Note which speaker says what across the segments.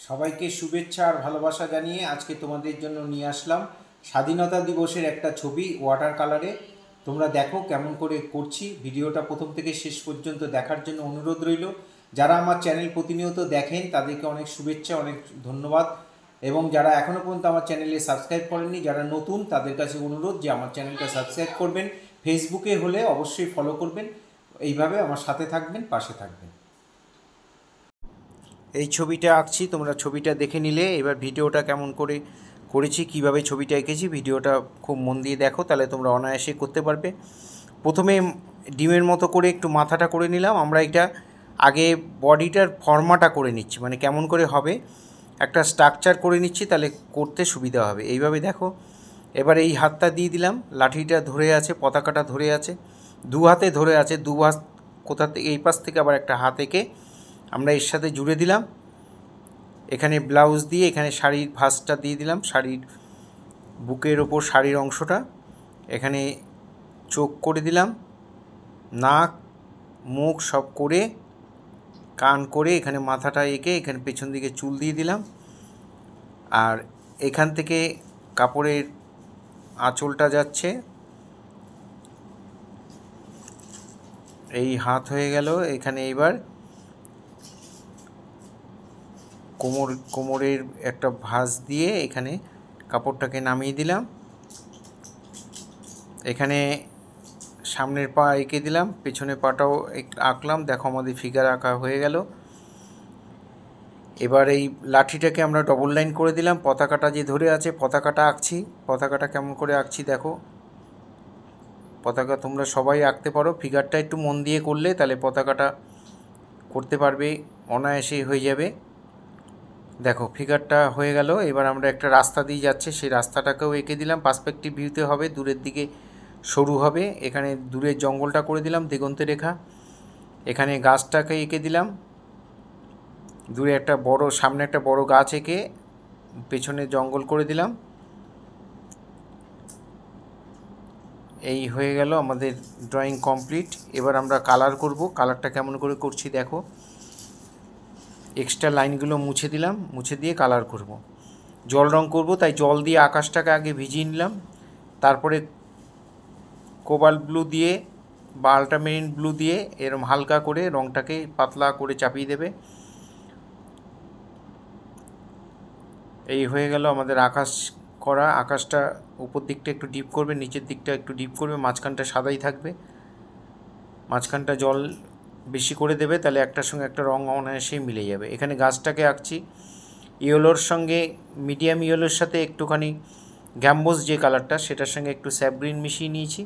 Speaker 1: সবাইকে শুভেচ্ছা আর ভালোবাসা জানিয়ে আজকে তোমাদের জন্য নিয়ে আসলাম স্বাধীনতা দিবসের একটা ছবি ওয়াটার কালারে। তোমরা দেখো কেমন করে করছি। ভিডিওটা প্রথম থেকে শেষ পর্যন্ত দেখার জন্য অনুরোধ রইল। যারা আমার চ্যানেল প্রতিনিয়ত দেখেন তাদেরকে অনেক শুভেচ্ছা, অনেক ধন্যবাদ। এবং যারা এখনও পর্যন্ত আমার চ্যানেলে সাবস্ক্রাইব করেননি, যারা নতুন, তাদের কাছে অনুরোধ যে আমার চ্যানেলটা সাবস্ক্রাইব করবেন। ফেসবুকে হলে অবশ্যই ফলো করবেন। এইভাবে আমার সাথে থাকবেন, পাশে থাকবেন। এই ছবিটা আঁকছি, তোমরা ছবিটা দেখে নিলে। এবার ভিডিওটা কেমন করে করেছি, কিভাবে ছবিটা এঁকেছি, ভিডিওটা খুব মন দিয়ে দেখো, তাহলে তোমরা অনায়াসে করতে পারবে। প্রথমে ডিমের মতো করে একটু মাথাটা করে নিলাম। আমরা এটা আগে বডিটার ফর্মাটা করে নিচ্ছি, মানে কেমন করে হবে একটা স্ট্রাকচার করে নিচ্ছি, তাহলে করতে সুবিধা হবে। এইভাবে দেখো। এবার এই হাতটা দিয়ে দিলাম, লাঠিটা ধরে আছে, পতাকাটা ধরে আছে, দু হাতে ধরে আছে, দু হাত কোথা থেকে এই পাশ থেকে আবার একটা হাত এঁকে আমরা এর সাথে জুড়ে দিলাম। এখানে ব্লাউজ দিয়ে এখানে শাড়ির ভাঁজটা দিয়ে দিলাম, শাড়ির বুকের ওপর শাড়ির অংশটা। এখানে চোখ করে দিলাম, নাক মুখ সব করে, কান করে, এখানে মাথাটা এঁকে এখানে পেছন দিকে চুল দিয়ে দিলাম। আর এখান থেকে কাপড়ের আঁচলটা যাচ্ছে, এই হাত হয়ে গেল। এখানে এবার কোমরের একটা ভাঁজ দিয়ে এখানে কাপড়টাকে নামিয়ে দিলাম। এখানে সামনের পা এঁকে দিলাম, পেছনের পাটাও আঁকলাম। দেখো আমাদের ফিগার আঁকা হয়ে গেল। এবার এই লাঠিটাকে আমরা ডবল লাইন করে দিলাম। পতাকাটা যে ধরে আছে, পতাকাটা আঁকছি। পতাকাটা কেমন করে আঁকছি দেখো। পতাকা তোমরা সবাই আঁকতে পারো, ফিগারটা একটু মন দিয়ে করলে তাহলে পতাকাটা করতে পারবে, অনায়াসেই হয়ে যাবে। দেখো ফিগারটা হয়ে গেল। এবার আমরা একটা রাস্তা দিয়ে যাচ্ছে, সেই রাস্তাটাকেও এঁকে দিলাম। পার্সপেক্টিভ ভিউতে হবে, দূরের দিকে সরু হবে। এখানে দূরের জঙ্গলটা করে দিলাম দিগন্তে রেখা। এখানে গাছটাকে এঁকে দিলাম, দূরে একটা বড়, সামনে একটা বড় গাছ এঁকে পেছনে জঙ্গল করে দিলাম। এই হয়ে গেল আমাদের ড্রয়িং কমপ্লিট। এবার আমরা কালার করব। কালারটা কেমন করে করছি দেখো। এক্সট্রা লাইনগুলো মুছে দিলাম, মুছে দিয়ে কালার করব। জল রং করব, তাই জল দিয়ে আকাশটাকে আগে ভিজিয়ে নিলাম। তারপরে কোবাল্ট ব্লু দিয়ে বা আল্ট্রামেরিন ব্লু দিয়ে এরকম হালকা করে রংটাকে পাতলা করে চাপিয়ে দেবে। এই হয়ে গেল আমাদের আকাশ করা। আকাশটা উপর দিকটা একটু ডিপ করবে, নিচের দিকটা একটু ডিপ করবে, মাঝখানটা সাদাই থাকবে। মাঝখানটা জল বেশি করে দেবে, তাহলে একটার সঙ্গে একটা রং অনায়াসেই মিলে যাবে। এখানে গাছটাকে আঁকছি ইয়েলোর সঙ্গে, মিডিয়াম ইয়েলোর সাথে একটুখানি গ্যাম্বোজ যে কালারটা, সেটার সঙ্গে একটু স্যাপ গ্রিন মিশিয়ে নিয়েছি।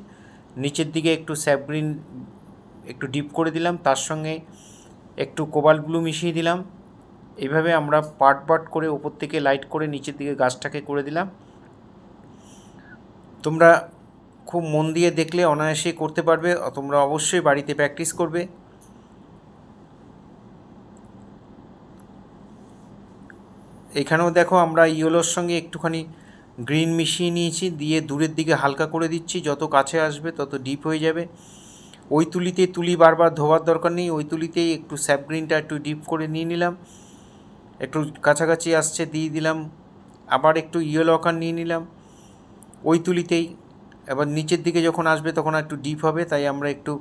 Speaker 1: নিচের দিকে একটু স্যাপ গ্রিন একটু ডিপ করে দিলাম, তার সঙ্গে একটু কোবাল্ট ব্লু মিশিয়ে দিলাম। এইভাবে আমরা পার্ট পার্ট করে ওপর থেকে লাইট করে নিচের দিকে গাছটাকে করে দিলাম। তোমরা খুব মন দিয়ে দেখলে অনায়াসেই করতে পারবে। তোমরা অবশ্যই বাড়িতে প্র্যাকটিস করবে। এখানেও দেখো আমরা ইয়েলোর সঙ্গে একটুখানি গ্রিন মিশিয়ে নিয়েছি, দিয়ে দূরের দিকে হালকা করে দিচ্ছি। যত কাছে আসবে তত ডিপ হয়ে যাবে। ওই তুলিতে তুলি বারবার ধোয়ার দরকার নেই, ওই তুলিতেই একটু স্যাপ গ্রিনটা একটু ডিপ করে নিয়ে নিলাম। একটু কাছাকাছি আসছে দিয়ে দিলাম, আবার একটু ইয়েলো আকার নিয়ে নিলাম ওই তুলিতেই। এবার নিচের দিকে যখন আসবে তখন একটু ডিপ হবে, তাই আমরা একটু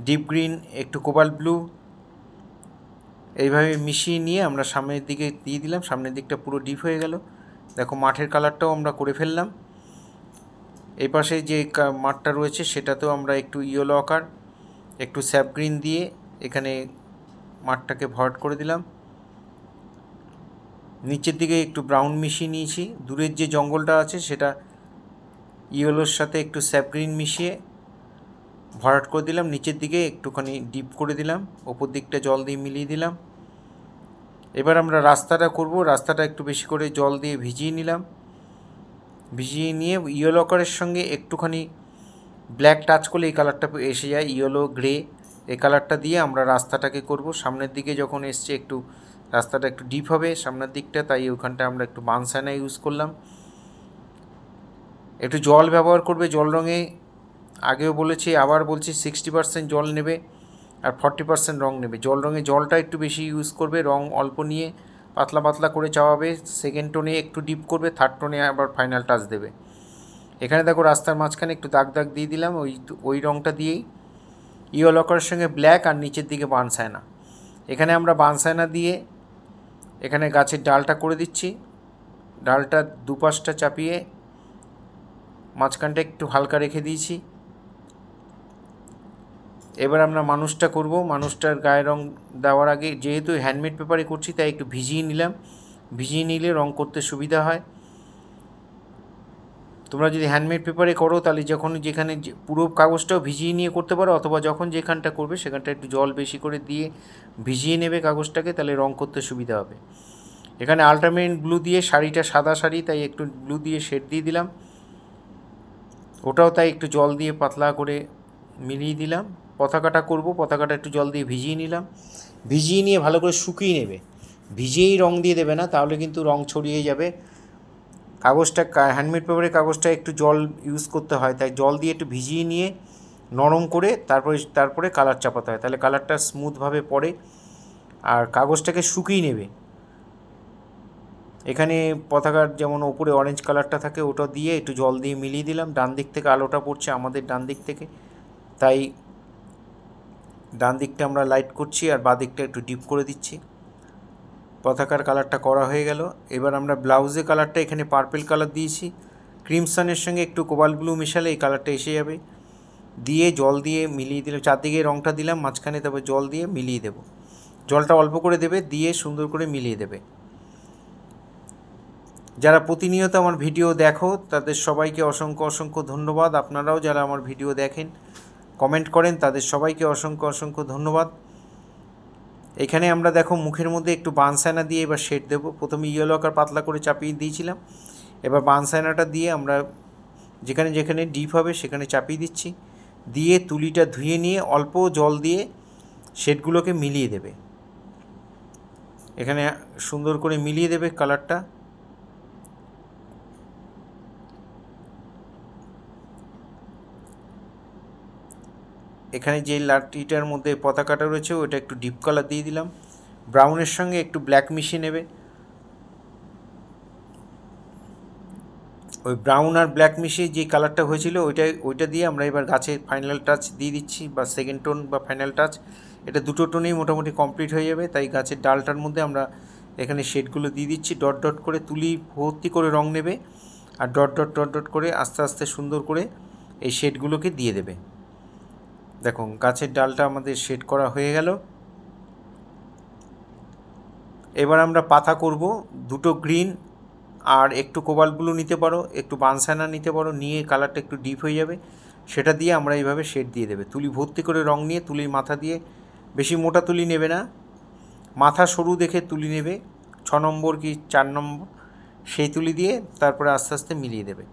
Speaker 1: ডিপ গ্রিন, একটু কোবাল্ট ব্লু এইভাবে মিশিয়ে নিয়ে আমরা সামনের দিকে দিয়ে দিলাম। সামনের দিকটা পুরো ডিপ হয়ে গেল। দেখো মাঠের কালারটাও আমরা করে ফেললাম। এই পাশে যে মাঠটা রয়েছে সেটাতেও আমরা একটু ইয়েলো আকার, একটু স্যাপ গ্রিন দিয়ে এখানে মাঠটাকে ভরাট করে দিলাম। নিচের দিকে একটু ব্রাউন মিশিয়ে নিয়েছি। দূরের যে জঙ্গলটা আছে সেটা ইয়েলোর সাথে একটু স্যাপ গ্রিন মিশিয়ে ভরাট করে দিলাম। নিচের দিকে একটুখানি ডিপ করে দিলাম, ওপর দিকটা জল দিয়ে মিলিয়ে দিলাম। এবার আমরা রাস্তাটা করব। রাস্তাটা একটু বেশি করে জল দিয়ে ভিজিয়ে নিলাম। ভিজিয়ে নিয়ে ইয়েলো কালারের সঙ্গে একটুখানি ব্ল্যাক টাচ করলে এই কালারটা এসে যায়, ইয়েলো গ্রে, এই কালারটা দিয়ে আমরা রাস্তাটাকে করব। সামনের দিকে যখন এসছে একটু রাস্তাটা একটু ডিপ হবে সামনের দিকটা, তাই ওখানটা আমরা একটু বানসানা ইউজ করলাম। একটু জল ব্যবহার করবে জল রঙে, আগেও বলেছি আবার বলছি 60% জল নেবে আর 40% রং নেবে। জল রঙে জলটা একটু বেশি ইউজ করবে, রং অল্প নিয়ে পাতলা পাতলা করে চাওয়াবে, সেকেন্ড টোনে একটু ডিপ করবে, থার্ড টোনে আবার ফাইনাল টাচ দেবে। এখানে দেখো রাস্তার মাঝখানে একটু দাগ দাগ দিয়ে দিলাম, ওই রঙটা দিয়েই ইয়েলো কালারের সঙ্গে ব্ল্যাক, আর নিচের দিকে বানসায়না। এখানে আমরা বানসায়না দিয়ে এখানে গাছের ডালটা করে দিচ্ছি। ডালটা দুপাশটা চাপিয়ে মাঝখানটা একটু হালকা রেখে দিয়েছি। এবার আমরা মানুষটা করব। মানুষটার গায়ে রং দেওয়ার আগে, যেহেতু হ্যান্ডমেড পেপারে করছি তাই একটু ভিজিয়ে নিলাম। ভিজিয়ে নিলে রং করতে সুবিধা হয়। তোমরা যদি হ্যান্ডমেড পেপারে করো তাহলে যখন যেখানে পুরো কাগজটাও ভিজিয়ে নিয়ে করতে পারো, অথবা যখন যেখানটা করবে সেখানটা একটু জল বেশি করে দিয়ে ভিজিয়ে নেবে কাগজটাকে, তাহলে রং করতে সুবিধা হবে। এখানে আল্ট্রামেরিন ব্লু দিয়ে, শাড়িটা সাদা শাড়ি তাই একটু ব্লু দিয়ে শেড দিয়ে দিলাম, ওটাও তাই একটু জল দিয়ে পাতলা করে মিলিয়ে দিলাম। পতাকাটা করব, পতাকাটা একটু জল দিয়ে ভিজিয়ে নিলাম। ভিজিয়ে নিয়ে ভালো করে শুকিয়ে নেবে, ভিজিয়েই রং দিয়ে দেবে না, তাহলে কিন্তু রং ছড়িয়ে যাবে। কাগজটা হ্যান্ডমেড পেপারে কাগজটা একটু জল ইউজ করতে হয়, তাই জল দিয়ে একটু ভিজিয়ে নিয়ে নরম করে তারপরে কালার চাপাতে হয়, তাহলে কালারটা স্মুথভাবে পড়ে। আর কাগজটাকে শুকিয়ে নেবে। এখানে পতাকার যেমন ওপরে অরেঞ্জ কালারটা থাকে ওটা দিয়ে একটু জল দিয়ে মিলিয়ে দিলাম। ডান দিক থেকে আলোটা পড়ছে আমাদের ডান দিক থেকে, তাই ডান দিকটা আমরা লাইট করছি আর বাঁ দিকটা একটু ডিপ করে দিচ্ছি। পতাকার কালারটা করা হয়ে গেল। এবার আমরা ব্লাউজে কালারটা এখানে পার্পেল কালার দিয়েছি, ক্রিমসনের সঙ্গে একটু কোবাল্ট ব্লু মেশালে এই কালারটা এসে যাবে। দিয়ে জল দিয়ে মিলিয়ে দিলাম, চারদিকে রঙটা দিলাম, মাঝখানে তারপর জল দিয়ে মিলিয়ে দেব। জলটা অল্প করে দেবে, দিয়ে সুন্দর করে মিলিয়ে দেবে। যারা প্রতিনিয়ত আমার ভিডিও দেখো তাদের সবাইকে অসংখ্য অসংখ্য ধন্যবাদ। আপনারাও যারা আমার ভিডিও দেখেন, কমেন্ট করেন, তাদের সবাইকে অসংখ্য অসংখ্য ধন্যবাদ। এখানে আমরা দেখো মুখের মধ্যে একটু বানসায়না দিয়ে এবার শেড দেবো। প্রথমে ইয়েলো আকার পাতলা করে চাপিয়ে দিয়েছিলাম, এবার বানসায়নাটা দিয়ে আমরা যেখানে যেখানে ডিপ হবে সেখানে চাপিয়ে দিচ্ছি। দিয়ে তুলিটা ধুয়ে নিয়ে অল্প জল দিয়ে শেডগুলোকে মিলিয়ে দেবে। এখানে সুন্দর করে মিলিয়ে দেবে কালারটা। এখানে যে লাঠিটার মধ্যে পতাকাটা রয়েছে ওটা একটু ডিপ কালার দিয়ে দিলাম। ব্রাউনের সঙ্গে একটু ব্ল্যাক মিশিয়ে নেবে। ওই ব্রাউন আর ব্ল্যাক মিশিয়ে যে কালারটা হয়েছিল ওইটা দিয়ে আমরা এবার গাছে ফাইনাল টাচ দিয়ে দিচ্ছি, বা সেকেন্ড টোন বা ফাইনাল টাচ। এটা দুটো টোনেই মোটামুটি কমপ্লিট হয়ে যাবে। তাই গাছের ডালটার মধ্যে আমরা এখানে শেডগুলো দিয়ে দিচ্ছি। ডট ডট করে তুলি ভর্তি করে রং নেবে, আর ডট ডট ডট ডট করে আস্তে আস্তে সুন্দর করে এই শেডগুলোকে দিয়ে দেবে। দেখো গাছের ডালটা আমাদের শেড করা হয়ে গেল। এবার আমরা পাতা করব। দুটো গ্রিন আর একটু কোবাল্ট ব্লু নিতে পারো, একটু বানসায়না নিতে পারো, নিয়ে কালারটা একটু ডিপ হয়ে যাবে, সেটা দিয়ে আমরা এইভাবে শেড দিয়ে দেবে। তুলি ভর্তি করে রং নিয়ে তুলির মাথা দিয়ে, বেশি মোটা তুলি নেবে না, মাথা সরু দেখে তুলি নেবে, 6 নম্বর কি 4 নম্বর, সেই তুলি দিয়ে তারপরে আস্তে আস্তে মিলিয়ে দেবে।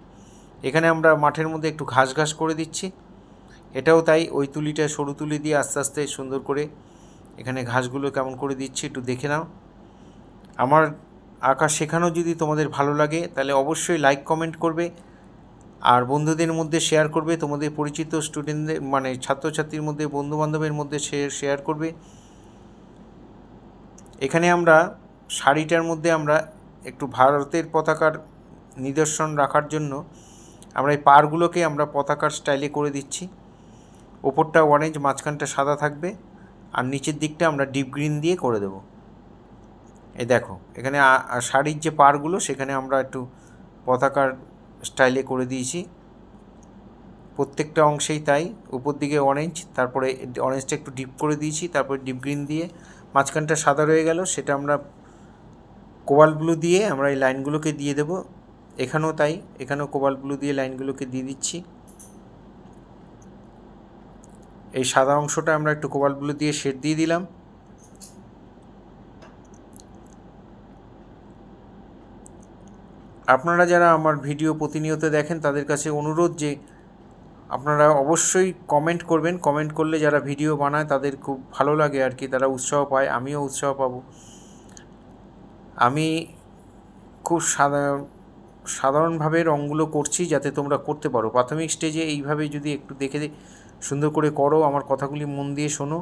Speaker 1: এখানে আমরা মাঠের মধ্যে একটু ঘাস ঘাস করে দিচ্ছি, এটাও তাই। ওই তুলিটা সরু তুলি দিয়ে আস্তে আস্তে সুন্দর করে এখানে ঘাসগুলো কেমন করে দিচ্ছি একটু দেখে নাও। আমার আঁকা শেখানো যদি তোমাদের ভালো লাগে তাহলে অবশ্যই লাইক কমেন্ট করবে, আর বন্ধুদের মধ্যে শেয়ার করবে। তোমাদের পরিচিত স্টুডেন্টদের মানে ছাত্রছাত্রীর মধ্যে, বন্ধুবান্ধবের মধ্যে শেয়ার করবে। এখানে আমরা শাড়িটার মধ্যে আমরা একটু ভারতের পতাকার নিদর্শন রাখার জন্য আমরা এই পাড়গুলোকে আমরা পতাকার স্টাইলে করে দিচ্ছি। ওপরটা অরেঞ্জ, মাঝখানটা সাদা থাকবে, আর নিচের দিকটা আমরা ডিপ গ্রিন দিয়ে করে দেব। এই দেখো এখানে শাড়ির যে পাড়গুলো সেখানে আমরা একটু পতাকার স্টাইলে করে দিয়েছি প্রত্যেকটা অংশেই। তাই উপর দিকে অরেঞ্জ, তারপরে অরেঞ্জটা একটু ডিপ করে দিয়েছি, তারপরে ডিপ গ্রিন দিয়ে মাঝখানটা সাদা রয়ে গেল, সেটা আমরা কোবাল্ট ব্লু দিয়ে আমরা এই লাইনগুলোকে দিয়ে দেব। এখানেও তাই, এখানেও কোবাল্ট ব্লু দিয়ে লাইনগুলোকে দিয়ে দিচ্ছি। এই সাদা অংশটা আমরা একটু কোবাল্ট ব্লু দিয়ে শেড দিয়ে দিলাম। আপনারা যারা আমার ভিডিও প্রতিনিয়ত দেখেন তাদের কাছে অনুরোধ যে আপনারা অবশ্যই কমেন্ট করবেন। কমেন্ট করলে যারা ভিডিও বানায় তাদের খুব ভালো লাগে আর কি, তারা উৎসাহ পায়, আমিও উৎসাহ পাবো। আমি খুব সাধারণভাবে রঙগুলো করছি যাতে তোমরা করতে পারো। প্রাথমিক স্টেজে এইভাবে যদি একটু দেখে সুন্দর করে করো, আমার কথাগুলি মন দিয়ে শোনো,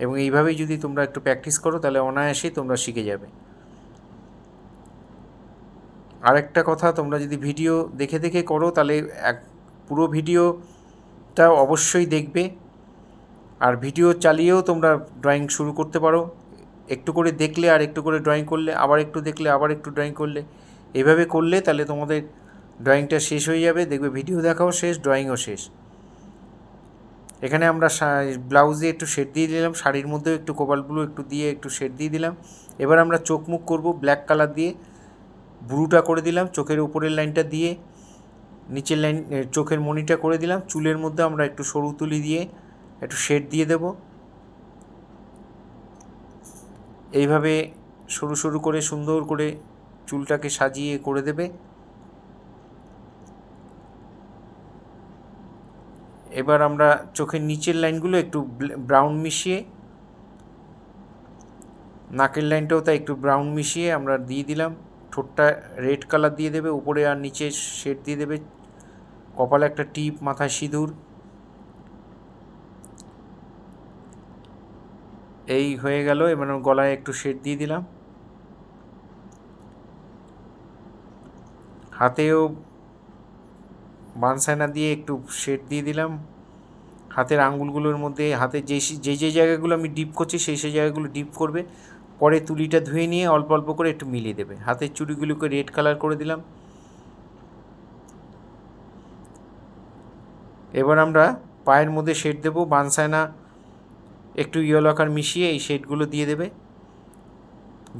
Speaker 1: এবং এইভাবেই যদি তোমরা একটু প্র্যাকটিস করো তাহলে অনায়াসেই তোমরা শিখে যাবে। আরেকটা কথা, তোমরা যদি ভিডিও দেখে দেখে করো তাহলে পুরো ভিডিওটা অবশ্যই দেখবে, আর ভিডিও চালিয়েও তোমরা ড্রয়িং শুরু করতে পারো। একটু করে দেখলে আর একটু করে ড্রয়িং করলে, আবার একটু দেখলে আবার একটু ড্রয়িং করলে, এভাবে করলে তাহলে তোমাদের ড্রয়িংটা শেষ হয়ে যাবে। দেখবে ভিডিও দেখাও শেষ, ড্রয়িংও শেষ। এখানে আমরা ব্লাউজে একটু শেড দিয়ে দিলাম, শাড়ির মধ্যেও একটু কোবাল্ট ব্লু একটু দিয়ে একটু শেড দিয়ে দিলাম। এবার আমরা চোখ মুখ করবো ব্ল্যাক কালার দিয়ে, ব্লুটা করে দিলাম, চোখের উপরের লাইনটা দিয়ে নিচের লাইন চোখের মণিটা করে দিলাম। চুলের মধ্যে আমরা একটু সরু তুলি দিয়ে একটু শেড দিয়ে দেব। এইভাবে সরু সরু করে সুন্দর করে চুলটাকে সাজিয়ে করে দেবে। এবার আমরা চোখের নিচের লাইনগুলো একটু ব্রাউন মিশিয়ে, নাকের লাইনটাও তাই একটু ব্রাউন মিশিয়ে আমরা দিয়ে দিলাম। ঠোঁটটা রেড কালার দিয়ে দেবে, উপরে আর নিচে শেড দিয়ে দেবে। কপালে একটা টিপ, মাথায় সিঁদুর। এই হয়ে গেল। এবার গলায় একটু শেড দিয়ে দিলাম। হাতেও বানসাইনা দিয়ে একটু শেড দিয়ে দিলাম। হাতের আঙ্গুলগুলোর মধ্যে, হাতের যে জায়গাগুলো আমি ডিপ করছি সেই জায়গাগুলো ডিপ করবে। পরে তুলিটা ধুয়ে নিয়ে অল্প অল্প করে একটু মিলিয়ে দেবে। হাতের চুড়িগুলোকে রেড কালার করে দিলাম। এবার আমরা পায়ের মধ্যে শেড দেবো। বানসাইনা একটু ইয়েলো আকার মিশিয়ে এই শেডগুলো দিয়ে দেবে।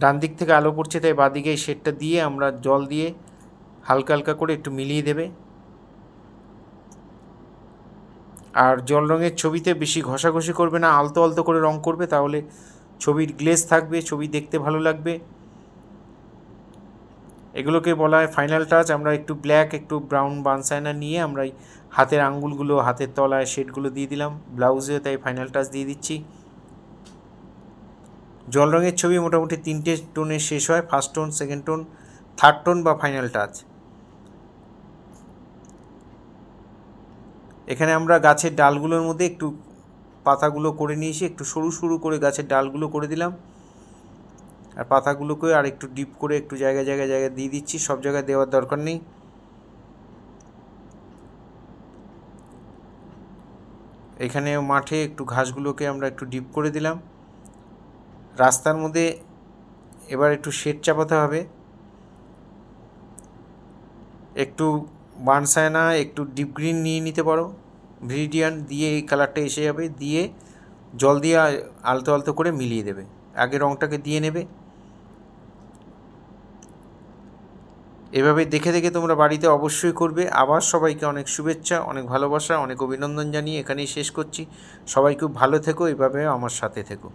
Speaker 1: ডান দিক থেকে আলো পড়ছে তাই বাঁদিকে এই শেডটা দিয়ে আমরা জল দিয়ে হালকা হালকা করে একটু মিলিয়ে দেবে। আর জল রঙের ছবিতে বেশি ঘষাঘষি করবে না, আলতো আলতো করে রং করবে, তাহলে ছবির গ্লেজ থাকবে, ছবি দেখতে ভালো লাগবে। এগুলোকে বলা হয় ফাইনাল টাচ। আমরা একটু ব্ল্যাক একটু ব্রাউন বানসাইনা নিয়ে আমরা হাতের আঙ্গুলগুলো, হাতের তলায় শেডগুলো দিয়ে দিলাম। ব্লাউজে তাই ফাইনাল টাচ দিয়ে দিচ্ছি। জল রঙের ছবি মোটামুটি 3টে টোনে শেষ হয়, first tone, second tone, third tone বা ফাইনাল টাচ। এখানে আমরা গাছের ডালগুলোর মধ্যে একটু পাতাগুলো করে নিয়েছি, একটু সরু সরু করে গাছের ডালগুলো করে দিলাম। আর পাতাগুলোকে আর একটু ডিপ করে একটু জায়গায় দিয়ে দিচ্ছি, সব জায়গায় দেওয়ার দরকার নেই। এখানে মাঠে একটু ঘাসগুলোকে আমরা একটু ডিপ করে দিলাম। রাস্তার মধ্যে এবার একটু শেড চাপাতে হবে। একটু বানসাইনা, একটু ডিপ গ্রিন নিয়ে নিতে পারো, ভিরিডিয়ান দিয়ে এই কালারটা এসে যাবে। দিয়ে জল দিয়ে আলতো আলতো করে মিলিয়ে দেবে। আগে রঙটাকে দিয়ে নেবে। এভাবে দেখে দেখে তোমরা বাড়িতে অবশ্যই করবে। আবার সবাইকে অনেক শুভেচ্ছা, অনেক ভালোবাসা, অনেক অভিনন্দন জানিয়ে এখানেই শেষ করছি। সবাই খুব ভালো থেকো, এভাবে আমার সাথে থেকো।